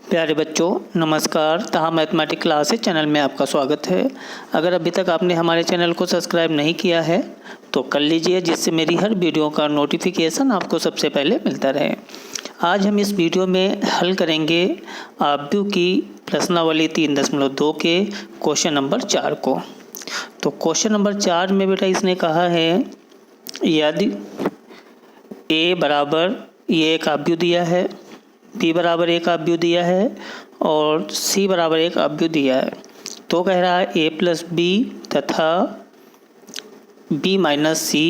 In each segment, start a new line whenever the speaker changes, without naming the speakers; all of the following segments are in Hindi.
प्यारे बच्चों नमस्कार। तहा मैथमेटिक्स क्लासेस चैनल में आपका स्वागत है। अगर अभी तक आपने हमारे चैनल को सब्सक्राइब नहीं किया है तो कर लीजिए, जिससे मेरी हर वीडियो का नोटिफिकेशन आपको सबसे पहले मिलता रहे। आज हम इस वीडियो में हल करेंगे आव्यूह की प्रश्नावली 3.2 के क्वेश्चन नंबर 4 को। तो क्वेश्चन नंबर 4 में बेटा इसने कहा है यदि ए बराबर ये एक आव्यूह दिया है, बी बराबर एक आव्यूह दिया है और सी बराबर एक आव्यूह दिया है, तो कह रहा है ए प्लस बी तथा बी माइनस सी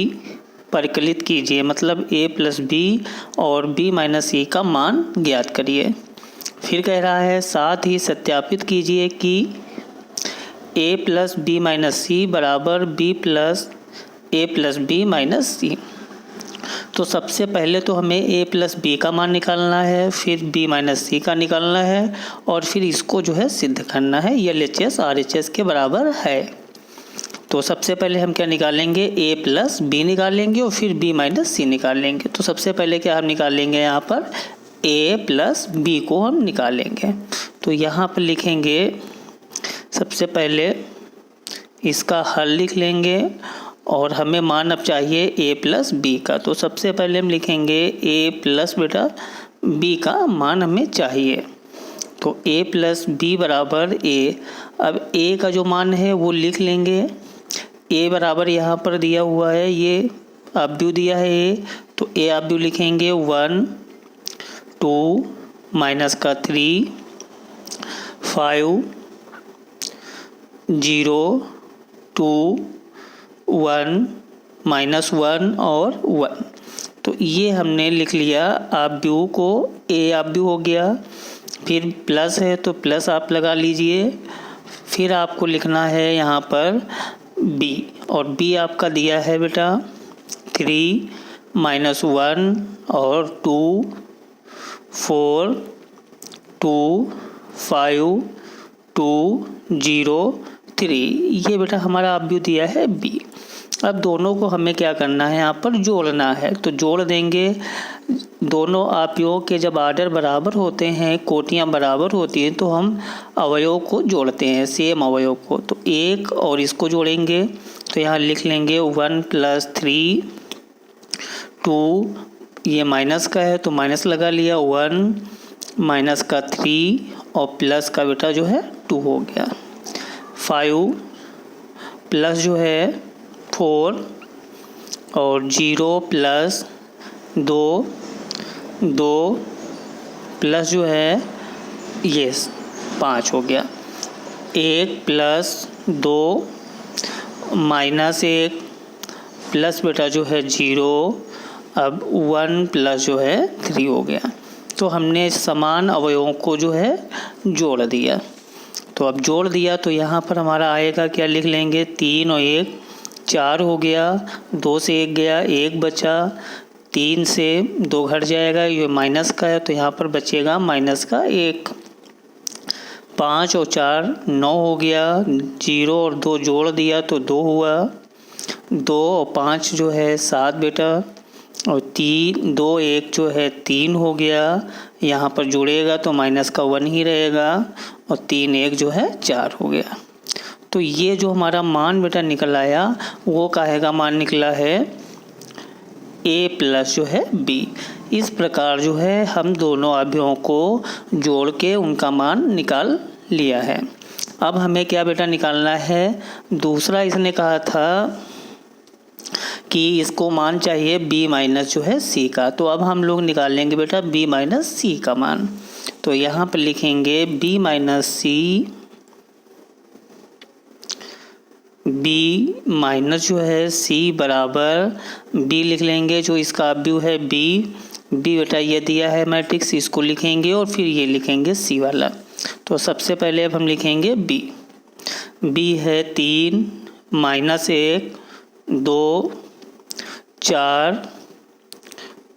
परिकलित कीजिए। मतलब ए प्लस बी और बी माइनस सी का मान ज्ञात करिए। फिर कह रहा है साथ ही सत्यापित कीजिए कि ए प्लस बी माइनस सी बराबर बी प्लस ए प्लस बी माइनस सी। तो सबसे पहले तो हमें a प्लस बी का मान निकालना है, फिर b माइनस सी का निकालना है और फिर इसको जो है सिद्ध करना है LHS RHS के बराबर है। तो सबसे पहले हम क्या निकालेंगे, a प्लस बी निकालेंगे और फिर b माइनस सी निकालेंगे। तो सबसे पहले क्या हम निकालेंगे, यहाँ पर a प्लस बी को हम निकालेंगे। तो यहाँ पर लिखेंगे सबसे पहले इसका हल लिख लेंगे और हमें मान अब चाहिए a प्लस बी का। तो सबसे पहले हम लिखेंगे a प्लस बेटा b का मान हमें चाहिए। तो a प्लस बी बराबर a। अब a का जो मान है वो लिख लेंगे। a बराबर यहाँ पर दिया हुआ है, ये आव्यूह दिया है a, तो a आव्यूह लिखेंगे 1 2 माइनस का 3 5 0 2 1 माइनस 1 और 1। तो ये हमने लिख लिया आव्यूह को। a आव्यूह हो गया, फिर प्लस है तो प्लस आप लगा लीजिए। फिर आपको लिखना है यहाँ पर b, और b आपका दिया है बेटा 3 माइनस 1 और 2 4 2 5 2 0 3। ये बेटा हमारा आव्यूह दिया है b। अब दोनों को हमें क्या करना है, यहाँ पर जोड़ना है। तो जोड़ देंगे। दोनों आव्यूहों के जब आर्डर बराबर होते हैं, कोटियाँ बराबर होती हैं, तो हम अवयव को जोड़ते हैं, सेम अवयव को। तो एक और इसको जोड़ेंगे तो यहाँ लिख लेंगे 1 प्लस 3 2, ये माइनस का है तो माइनस लगा लिया, 1 माइनस का 3 और प्लस का बेटा जो है 2 हो गया। 5 प्लस जो है 4 और 0 प्लस 2 2 प्लस जो है ये 5 हो गया। 1 प्लस 2 माइनस 1 प्लस बेटा जो है 0, अब 1 प्लस जो है 3 हो गया। तो हमने समान अवयवों को जो है जोड़ दिया। तो अब जोड़ दिया तो यहाँ पर हमारा आएगा, क्या लिख लेंगे, 3 और 1 4 हो गया, 2 से 1 गया, 1 बचा, 3 से 2 घट जाएगा, ये माइनस का है तो यहाँ पर बचेगा माइनस का 1। 5 और 4 9 हो गया, 0 और 2 जोड़ दिया तो 2 हुआ, 2 और 5 जो है 7 बेटा, और 3 2 1 जो है 3 हो गया। यहाँ पर जुड़ेगा तो माइनस का 1 ही रहेगा और 3 1 जो है 4 हो गया। तो ये जो हमारा मान बेटा निकल आया वो काहे का मान निकला है, a प्लस जो है b। इस प्रकार जो है हम दोनों आव्यूहों को जोड़ के उनका मान निकाल लिया है। अब हमें क्या बेटा निकालना है, दूसरा इसने कहा था कि इसको मान चाहिए b माइनस जो है c का। तो अब हम लोग निकालेंगे बेटा b माइनस c का मान। तो यहाँ पर लिखेंगे b minus c, b minus जो है c बराबर b लिख लेंगे, जो इसका आव्यूह है b बेटा ये दिया है मैट्रिक्स, इसको लिखेंगे और फिर ये लिखेंगे c वाला। तो सबसे पहले अब हम लिखेंगे b है 3 माइनस 1 2 4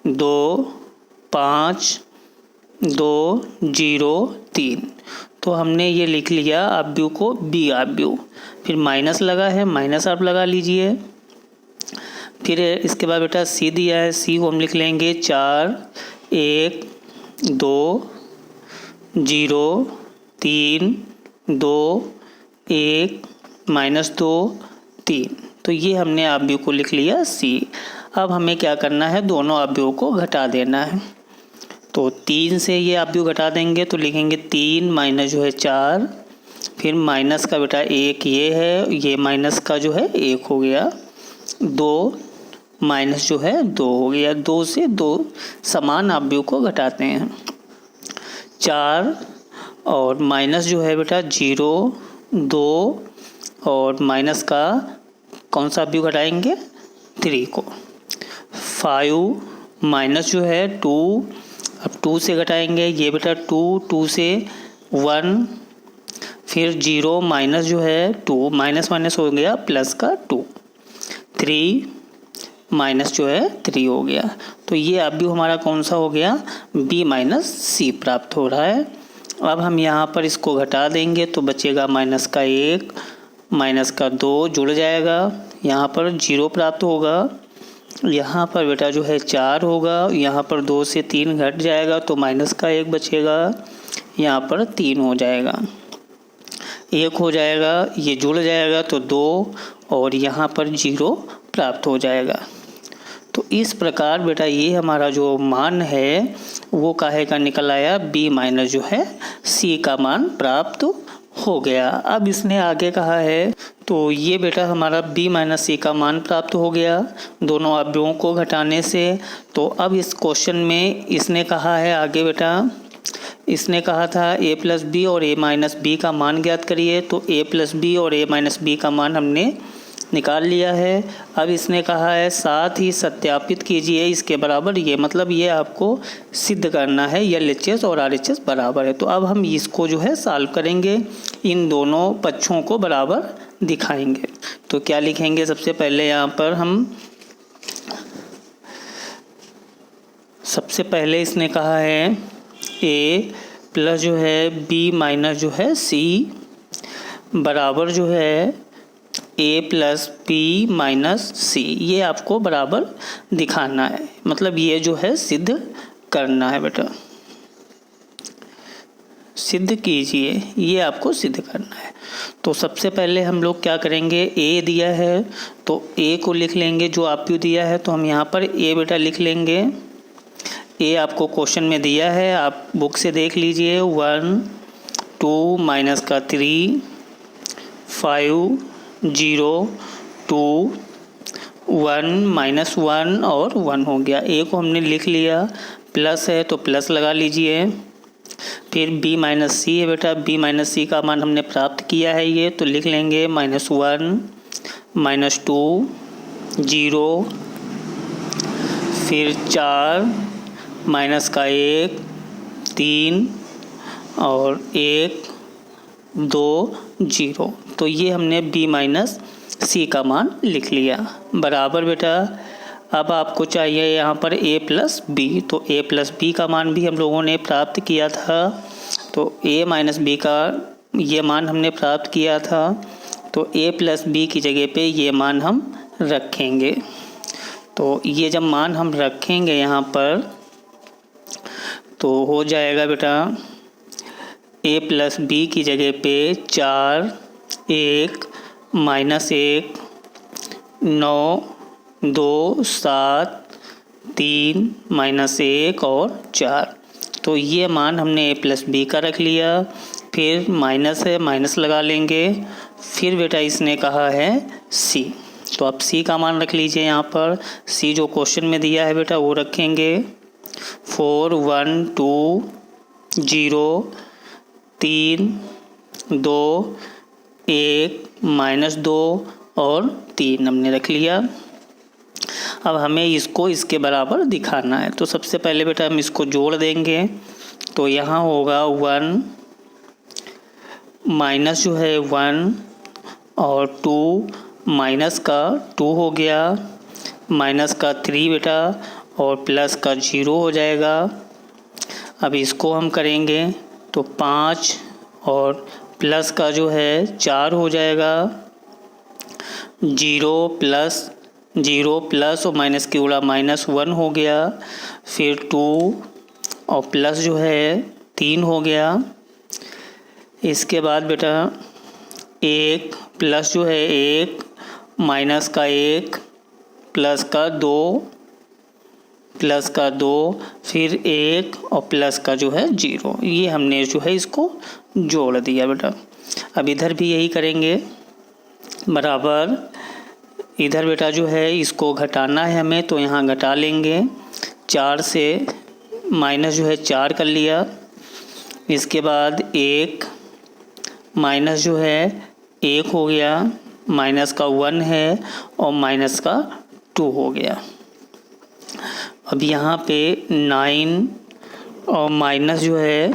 2 5 2 0 3। तो हमने ये लिख लिया आव्यूह को b आव्यूह। फिर माइनस लगा है, माइनस आप लगा लीजिए। फिर इसके बाद बेटा सी दिया है, सी को हम लिख लेंगे 4 1 2 0, 3, 2, 1, -2, 3। तो ये हमने अवयव को लिख लिया C। अब हमें क्या करना है, दोनों अवयवों को घटा देना है। तो 3 से ये अवयव घटा देंगे तो लिखेंगे 3 माइनस जो है 4, फिर माइनस का बेटा 1 ये है, ये माइनस का जो है 1 हो गया, 2 माइनस जो है 2 हो गया। 2 से 2 समान अवयव को घटाते हैं। 4 और माइनस जो है बेटा 0, 2 और माइनस का कौन सा अवयव घटाएंगे, 3 को। 5 माइनस जो है 2, अब 2 से घटाएंगे ये बेटा 2, 2 से 1, फिर 0 माइनस जो है 2, माइनस माइनस हो गया प्लस का 2, 3 माइनस जो है 3 हो गया। तो ये अवयव हमारा कौन सा हो गया, B माइनस C प्राप्त हो रहा है। अब हम यहाँ पर इसको घटा देंगे तो बचेगा माइनस का 1, माइनस का 2 जुड़ जाएगा, यहाँ पर 0 प्राप्त होगा, यहाँ पर बेटा जो है 4 होगा, यहाँ पर 2 से 3 घट जाएगा तो माइनस का 1 बचेगा, यहाँ पर 3 हो जाएगा, 1 हो जाएगा, ये जुड़ जाएगा तो 2 और यहाँ पर 0 प्राप्त हो जाएगा। तो इस प्रकार बेटा ये हमारा जो मान है वो काहे का निकल आया, B माइनस जो है C का मान प्राप्त हो गया। अब इसने आगे कहा है, तो ये बेटा हमारा B माइनस C का मान प्राप्त हो गया दोनों अवयवों को घटाने से। तो अब इस क्वेश्चन में इसने कहा है आगे बेटा, इसने कहा था A प्लस बी और A माइनस बी का मान ज्ञात करिए। तो A प्लस बी और A माइनस बी का मान हमने निकाल लिया है। अब इसने कहा है साथ ही सत्यापित कीजिए इसके बराबर, ये मतलब ये आपको सिद्ध करना है LHS और RHS बराबर है। तो अब हम इसको जो है सॉल्व करेंगे, इन दोनों पक्षों को बराबर दिखाएंगे। तो क्या लिखेंगे, सबसे पहले यहाँ पर हम सबसे पहले इसने कहा है A प्लस जो है B माइनस जो है C बराबर जो है A plus B minus C, ये आपको बराबर दिखाना है, मतलब ये जो है सिद्ध करना है बेटा, सिद्ध कीजिए, ये आपको सिद्ध करना है। तो सबसे पहले हम लोग क्या करेंगे, A दिया है तो A को लिख लेंगे, जो आपको दिया है तो हम यहाँ पर A बेटा लिख लेंगे। A आपको क्वेश्चन में दिया है, आप बुक से देख लीजिए, 1, 2 माइनस का 3, 5, 0, 2, 1 माइनस 1 और 1 हो गया। A को हमने लिख लिया, प्लस है तो प्लस लगा लीजिए। फिर B माइनस C है बेटा, B माइनस C का मान हमने प्राप्त किया है ये, तो लिख लेंगे -1, -2, 0, फिर 4 माइनस का 1, 3 और 1, 2, 0। तो ये हमने B माइनस C का मान लिख लिया बराबर बेटा। अब आपको चाहिए यहाँ पर A प्लस B, तो A प्लस B का मान भी हम लोगों ने प्राप्त किया था, तो A माइनस B का ये मान हमने प्राप्त किया था, तो A प्लस B की जगह पे ये मान हम रखेंगे। तो ये जब मान हम रखेंगे यहाँ पर तो हो जाएगा बेटा A प्लस B की जगह पे 4, 1, -1, 9, 2, 7, 3, -1 और 4। तो ये मान हमने A प्लस B का रख लिया। फिर माइनस है, माइनस लगा लेंगे। फिर बेटा इसने कहा है C, तो आप C का मान रख लीजिए यहाँ पर। C जो क्वेश्चन में दिया है बेटा वो रखेंगे। 4, 1, 2, 0, 3, 2, 1, -2 और 3 हमने रख लिया। अब हमें इसको इसके बराबर दिखाना है, तो सबसे पहले बेटा हम इसको जोड़ देंगे। तो यहाँ होगा 1 माइनस जो है 1 और 2 माइनस का 2 हो गया, माइनस का 3 बेटा और प्लस का 0 हो जाएगा। अब इसको हम करेंगे तो 5 और प्लस का जो है 4 हो जाएगा। 0 प्लस और माइनस की उड़ा -1 हो गया। फिर 2 और प्लस जो है 3 हो गया। इसके बाद बेटा 1 प्लस जो है 1 माइनस का 1 प्लस का 2 प्लस का 2 फिर 1 और प्लस का जो है 0, ये हमने जो है इसको जोड़ दिया बेटा। अब इधर भी यही करेंगे, बराबर इधर बेटा जो है इसको घटाना है हमें, तो यहाँ घटा लेंगे। 4 से माइनस जो है 4 कर लिया। इसके बाद 1 माइनस जो है 1 हो गया, माइनस का 1 है और माइनस का 2 हो गया। अब यहाँ पे 9 और माइनस जो है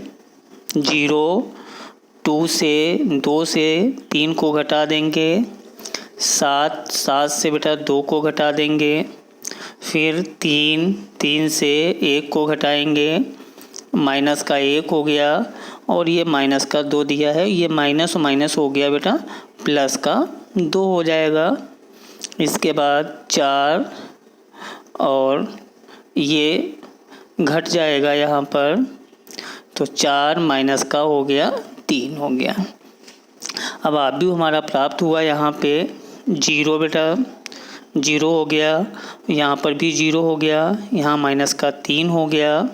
0, 2 से 3 को घटा देंगे, 7 से बेटा 2 को घटा देंगे, फिर 3 से 1 को घटाएंगे, माइनस का 1 हो गया और ये माइनस का 2 दिया है, ये माइनस और माइनस हो गया बेटा प्लस का 2 हो जाएगा। इसके बाद 4 और ये घट जाएगा यहाँ पर, तो 4 माइनस का हो गया 3 हो गया। अब आप भी हमारा प्राप्त हुआ यहाँ पे 0 बेटा 0 हो गया, यहाँ पर भी 0 हो गया, यहाँ माइनस का 3 हो गया,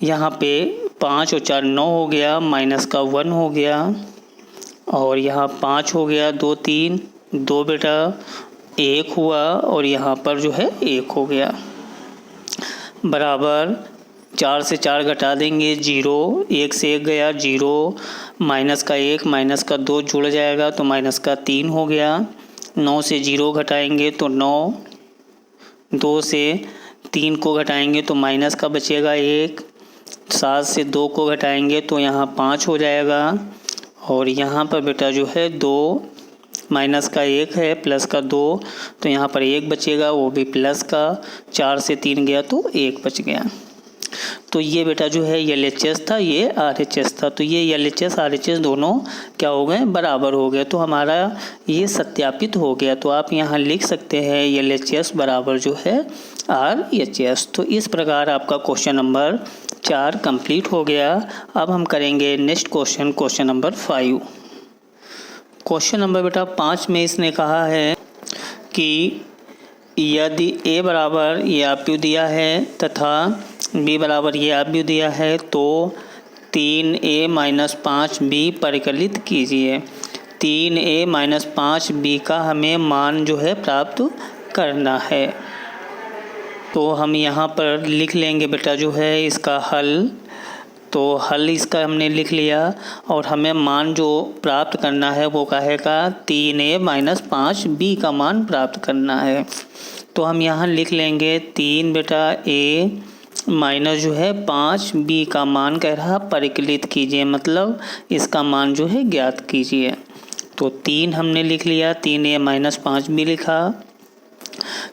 यहाँ पे 5 और 4 9 हो गया, माइनस का 1 हो गया और यहाँ 5 हो गया, 2 3 2 बेटा 1 हुआ और यहाँ पर जो है 1 हो गया, बराबर 4 से 4 घटा देंगे 0, 1 से 1 गया 0, माइनस का 1 माइनस का 2 जुड़ जाएगा तो माइनस का 3 हो गया। 9 से 0 घटाएंगे तो 9, 2 से 3 को घटाएंगे तो माइनस का बचेगा 1, 7 से 2 को घटाएंगे तो यहाँ 5 हो जाएगा और यहाँ पर बेटा जो है 2, माइनस का 1 है प्लस का 2 तो यहाँ पर 1 बचेगा, वो भी प्लस का, 4 से 3 गया तो 1 बच गया। तो ये बेटा जो है LHS था, ये RHS था, तो ये LHS RHS दोनों क्या हो गए, बराबर हो गए, तो हमारा ये सत्यापित हो गया। तो आप यहाँ लिख सकते हैं LHS बराबर जो है RHS। तो इस प्रकार आपका क्वेश्चन नंबर 4 कंप्लीट हो गया। अब हम करेंगे next question, question number 5। Question number बेटा 5 में इसने कहा है कि यदि A बराबर ये आपको दिया है तथा B बराबर ये आपको दिया है तो 3A - 5B परिकलित कीजिए। 3A - 5B का हमें मान जो है प्राप्त करना है। तो हम यहाँ पर लिख लेंगे बेटा जो है इसका हल। तो हल इसका हमने लिख लिया और हमें मान जो प्राप्त करना है वो कहेगा 3A - 5B का मान प्राप्त करना है। तो हम यहाँ लिख लेंगे 3 बेटा A माइनस जो है 5B का मान कह रहा परिकलित कीजिए, मतलब इसका मान जो है ज्ञात कीजिए। तो 3 हमने लिख लिया, 3A - 5B लिखा।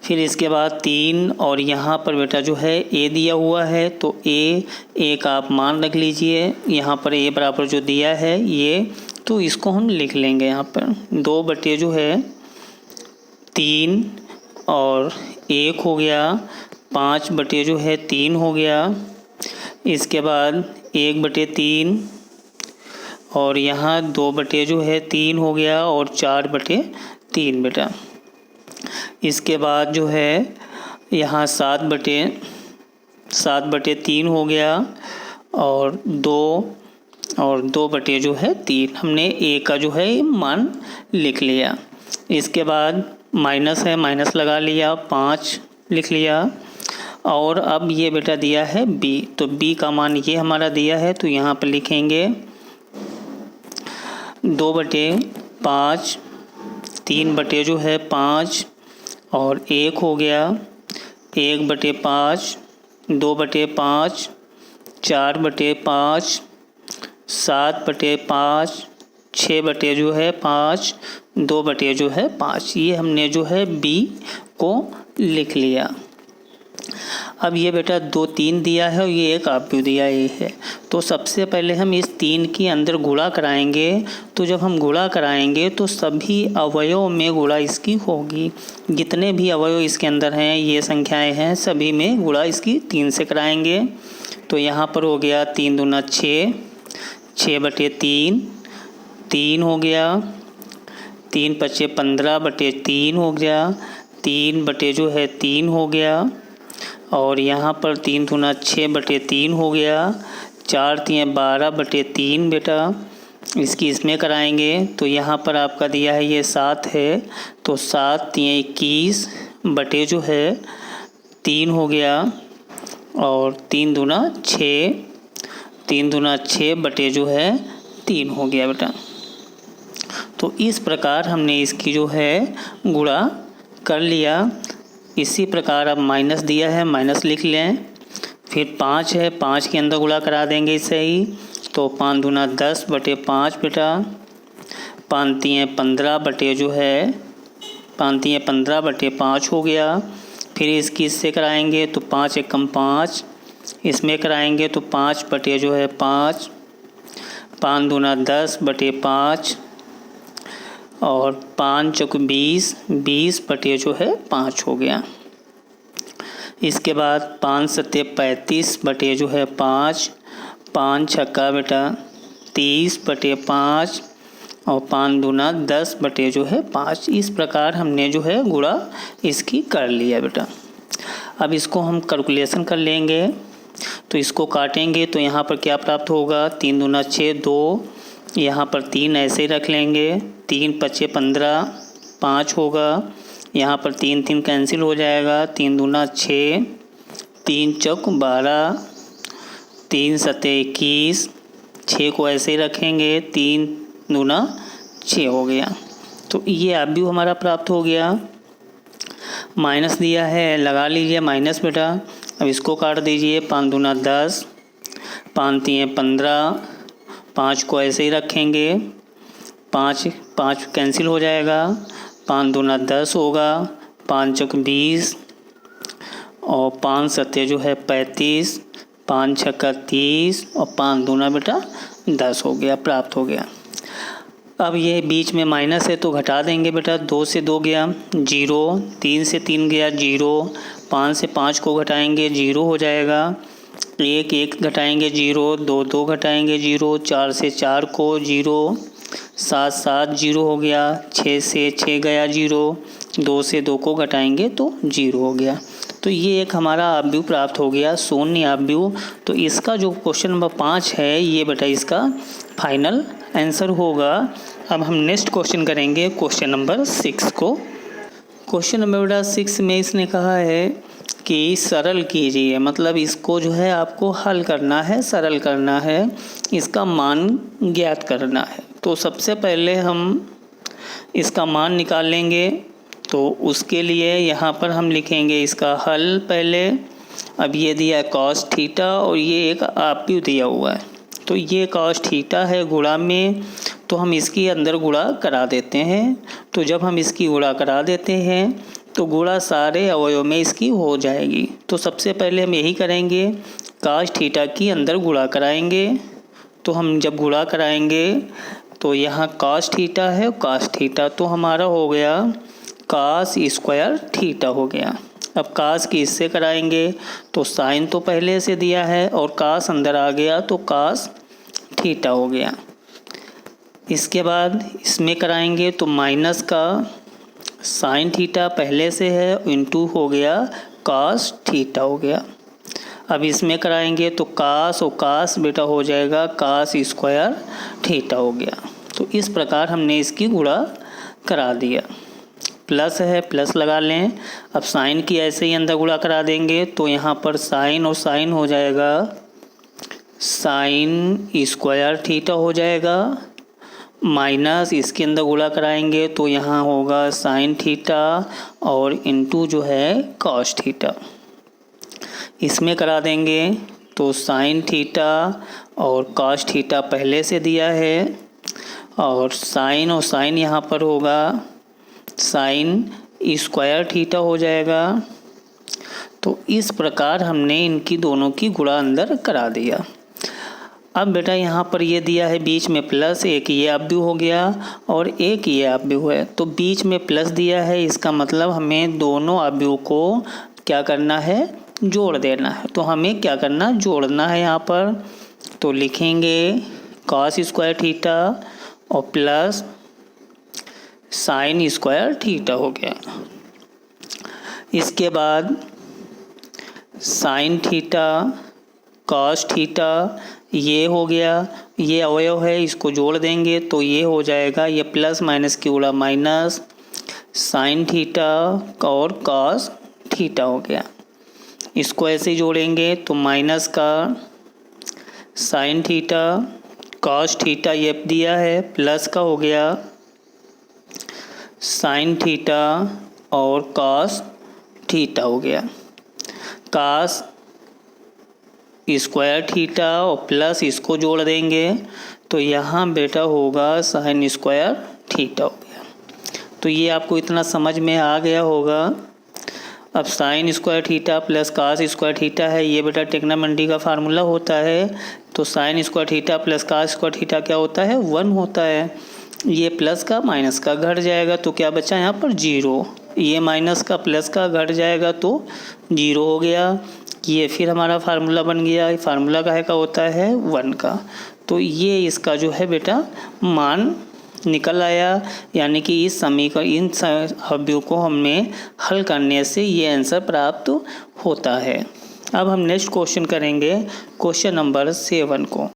फिर इसके बाद 3 और यहाँ पर बेटा जो है A दिया हुआ है तो A का आप मान रख लीजिए। यहाँ पर A बराबर जो दिया है ये, तो इसको हम लिख लेंगे यहाँ पर 2 बटे जो है 3 और 1 हो गया, 5 बटे जो है 3 हो गया। इसके बाद 1 बटे 3 और यहाँ 2 बटे जो है 3 हो गया और 4 बटे 3 बेटा। इसके बाद जो है यहाँ 7 बटे 3 हो गया और 2 बटे जो है 3 हमने A का जो है मान लिख लिया। इसके बाद माइनस है, माइनस लगा लिया, 5 लिख लिया और अब ये बेटा दिया है B, तो B का मान ये हमारा दिया है तो यहाँ पर लिखेंगे 2 बटे 5, 3 बटे जो है 5 और 1 हो गया, 1 बटे 5, 2 बटे 5, 4 बटे 5, 7 बटे 5, 6 बटे जो है 5, 2 बटे जो है 5, ये हमने जो है B को लिख लिया। अब ये बेटा 2 3 दिया है और ये एक आपको दिया ये है, तो सबसे पहले हम इस 3 के अंदर गुणा कराएंगे। तो जब हम गुणा कराएंगे तो सभी अवयव में गुणा इसकी होगी, जितने भी अवयव इसके अंदर हैं ये संख्याएं हैं सभी में गुणा इसकी 3 से कराएंगे। तो यहाँ पर हो गया 3 दूना 6, 6/3, 3 हो गया, 3 पचे 15/3 हो गया, 3 हो गया, और यहाँ पर 3 दूना 6/3 हो गया, 4 3 12/3 बेटा। इसकी इसमें कराएंगे तो यहाँ पर आपका दिया है ये 7 है, तो 7 3 21/3 हो गया, और 3 दूना 6, 3 दूना 6/3 हो गया बेटा। तो इस प्रकार हमने इसकी जो है गुणा कर लिया। इसी प्रकार अब माइनस दिया है, माइनस लिख लें। फिर 5 है, 5 के अंदर गुणा करा देंगे इससे ही, तो 5 दूना 10/5 बेटा, 5 3 15/5 हो गया। फिर इसकी इससे कराएंगे तो 5 एकम 5, इसमें कराएंगे तो 5/5, 5 दूना 10/5, और 5 चौक 20, 20/5 हो गया। इसके बाद 5 सत्ते 35/5, 5 छक्का बेटा 30/5, और 5 दूना 10/5। इस प्रकार हमने जो है गुणा इसकी कर लिया बेटा। अब इसको हम कैलकुलेशन कर लेंगे, तो इसको काटेंगे तो यहाँ पर क्या प्राप्त होगा, 3 दूना 6, 2, यहाँ पर 3 ऐसे ही रख लेंगे, 3 पचे 15, 5 होगा, यहाँ पर 3 3 कैंसिल हो जाएगा, 3 दूना 6, 3 चौक 12, 3 सत्ते 21, 6 को ऐसे ही रखेंगे, 3 दूना 6 हो गया। तो ये आप भी हमारा प्राप्त हो गया। माइनस दिया है, लगा लीजिए माइनस बेटा। अब इसको काट दीजिए, 5 दूना 10, 5 3 15, 5 को ऐसे ही रखेंगे, 5 कैंसिल हो जाएगा, 5 दूना 10 होगा, 5 चौक 20, और 5 सत्ते 35, 5 छक्का 30, और 5 दूना बेटा 10 हो गया, प्राप्त हो गया। अब ये बीच में माइनस है तो घटा देंगे बेटा। 2 से 2 गया 0, 3 से 3 गया 0, 5 से 5 को घटाएंगे 0 हो जाएगा, 1 1 घटाएंगे 0, 2 2 घटाएंगे 0, 4 से 4 को 0, 7 7 0 हो गया, 6 से 6 गया 0, 2 से 2 को घटाएंगे तो 0 हो गया। तो ये एक हमारा आव्यूह प्राप्त हो गया, शून्य आव्यूह। तो इसका जो क्वेश्चन नंबर 5 है ये बेटा इसका फाइनल आंसर होगा। अब हम नेक्स्ट क्वेश्चन करेंगे क्वेश्चन नंबर 6 को। क्वेश्चन नंबर बेटा 6 में इसने कहा है कि सरल कीजिए, मतलब इसको जो है आपको हल करना है, सरल करना है, इसका मान ज्ञात करना है। तो सबसे पहले हम इसका मान निकाल लेंगे, तो उसके लिए यहाँ पर हम लिखेंगे इसका हल पहले। अब ये दिया है कॉस थीटा और ये एक आव्यूह दिया हुआ है, तो ये कॉस थीटा है गुणा में, तो हम इसकी अंदर गुणा करा देते हैं। तो जब हम इसकी गुणा करा देते हैं तो गुणा सारे अवयव में इसकी हो जाएगी। तो सबसे पहले हम यही करेंगे, कॉस थीटा की अंदर गुणा कराएंगे। तो हम जब गुणा कराएंगे तो यहाँ कॉस थीटा है, कॉस थीटा तो हमारा हो गया कॉस स्क्वायर थीटा हो गया। अब कॉस की इससे कराएंगे तो साइन तो पहले से दिया है और कॉस अंदर आ गया तो कॉस थीटा हो गया। इसके बाद इसमें कराएंगे तो माइनस का साइन थीटा पहले से है इनटू हो गया कॉस थीटा हो गया। अब इसमें कराएंगे तो कॉस और कॉस बेटा हो जाएगा कॉस स्क्वायर थीटा हो गया। तो इस प्रकार हमने इसकी गुणा करा दिया। प्लस है, प्लस लगा लें। अब साइन की ऐसे ही अंदर गुणा करा देंगे तो यहाँ पर साइन और साइन हो जाएगा साइन स्क्वायर थीटा हो जाएगा, माइनस इसके अंदर गुणा कराएंगे तो यहाँ होगा साइन थीटा और इनटू जो है कॉस थीटा। इसमें करा देंगे तो साइन थीटा और कॉस थीटा पहले से दिया है और साइन यहाँ पर होगा साइन स्क्वायर थीटा हो जाएगा। तो इस प्रकार हमने इनकी दोनों की गुणा अंदर करा दिया। अब बेटा यहाँ पर ये दिया है बीच में प्लस, एक ये आव्यूह हो गया और एक ये आव्यूह है, तो बीच में प्लस दिया है, इसका मतलब हमें दोनों आव्यूह को क्या करना है, जोड़ देना है। तो हमें क्या करना, जोड़ना है यहाँ पर। तो लिखेंगे कॉस स्क्वायर थीटा और प्लस साइन स्क्वायर थीटा हो गया। इसके बाद साइन थीटा कॉस थीटा ये हो गया, ये अवयव है, इसको जोड़ देंगे तो ये हो जाएगा, ये प्लस माइनस की उड़ा माइनस साइन थीटा और कॉस थीटा हो गया। इसको ऐसे जोड़ेंगे तो माइनस का साइन थीटा कॉस थीटा ये दिया है, प्लस का हो गया साइन थीटा और कॉस थीटा हो गया। कॉस स्क्वायर थीटा और प्लस इसको जोड़ देंगे तो यहाँ बेटा होगा साइन स्क्वायर थीटा हो गया। तो ये आपको इतना समझ में आ गया होगा। अब sine square theta plus cos square theta है, ये बेटा ट्रिग्नोमेट्री का फार्मूला होता है। तो sine square theta plus cos square theta क्या होता है, 1 होता है। ये प्लस का माइनस का घट जाएगा तो क्या बचा यहाँ पर 0। ये माइनस का प्लस का घट जाएगा तो 0 हो गया। ये फिर हमारा फार्मूला बन गया। फार्मूला काहे का होता है, 1 का। तो ये इसका जो है बेटा मान निकल आया, यानी कि इस समीकरण इन अवयवों को हमें हल करने से ये आंसर प्राप्त होता है। अब हम नेक्स्ट क्वेश्चन करेंगे, क्वेश्चन नंबर 7 को।